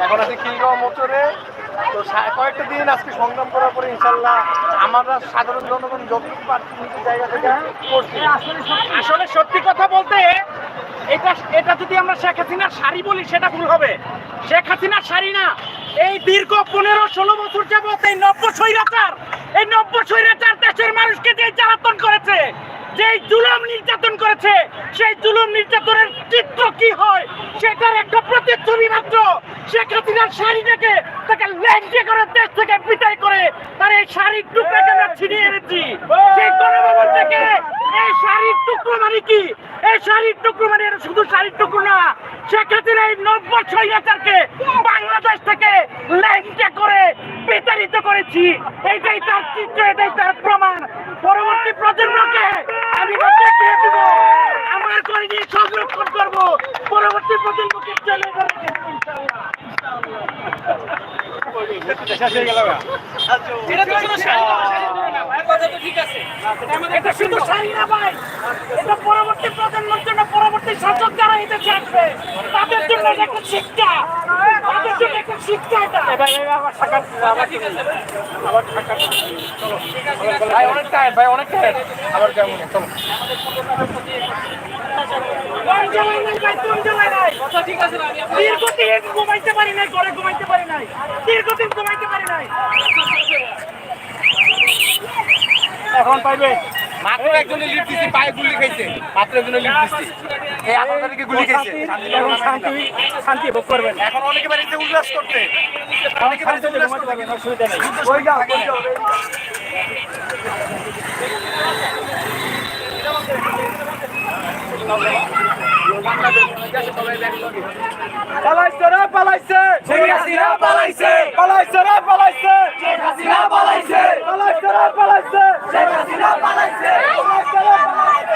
এখন আছি খিলগাঁও মোটরে। তো কয়েকটা দিন আজকে সংগ্রাম করার পরে ইনশাল্লাহ আমরা সাধারণ জনগণ যতটুকু পারছি নিজের জায়গা থেকে করছি। আসলে সত্যি কথা বলতে এটা যদি আমরা শেখ হাসিনার শাড়ি বলি সেটা ভুল হবে। শেখ হাসিনার শাড়ি না, এই দীর্ঘ 15-16 বছর যাবত এই নব্য স্বৈরাচার দেশের মানুষকে যে জ্বালাতন করেছে, যেই জুলুম নির্যাতন করেছে, সেই জুলুম নির্যাতনের চিত্র কি হয় সেটার একটা প্রতিচ্ছবি মাত্র। শেখ হাসিনার শাড়িটাকে তাকে ল্যাংটে করে দেশ থেকে বিদায় করে তার এই শাড়ির টুকরাকে আমরা ছিনিয়ে এনেছি সেই গণভবন থেকে। এই শাড়ির টুকরো মানে কি? এই শাড়ির টুকরো মানে এটা শুধু শাড়ির টুকরো না, শেখ হাসিনা এই নব্য স্বৈরাচারকে বাংলাদেশ থেকে ল্যাংটে করে বিতাড়িত করেছি। এইটাই তার চিত্র, এটাই তার প্রমাণ। পরবর্তী প্রজন্মকে আমি দেখিয়ে দিব, আমার করে নিয়ে সংরক্ষণ করবো, পরবর্তী প্রজন্মকে চলে যাবে। এটা শুধু শাড়ি না ভাই, এটা পরবর্তী প্রজন্মের জন্য, পরবর্তী শাসক যারা এতে থাকবে তাদের জন্য একটা শিক্ষা, তাদের জন্য একটা শিক্ষা। এটা ভাই অনেক টায়ার, ভাই অনেক টায়ার, আবার কেমন চলো। দীর্ঘদিন ঘুমাইতে পারি নাই, ঘরে ঘুমাইতে পারি নাই, দীর্ঘদিন ঘুমাইতে পারি নাই। এখন পাইবে মাত্র একজনের লিফট দিছি, পায়ে গুলি খাইছে, মাত্র একজনের লিফট দিছি, এই 18 তারিখে গুলি খাইছে। শান্তি ভোগ করবেন। এখন অনেকে বাড়িতে উল্লাস করতে, অনেকে বাড়িতে উল্লাস করতে পারবেন, অসুবিধা নেই। ওই যাও পালাইছে রে পালাইছে, শেখ হাসিনা পালাইছে, পালাইছে রে পালাইছে, শেখ হাসিনা পালাইছে, পালাইছে রে পালাইছে, শেখ হাসিনা পালাইছে, পালাইছে রে পালাইছে।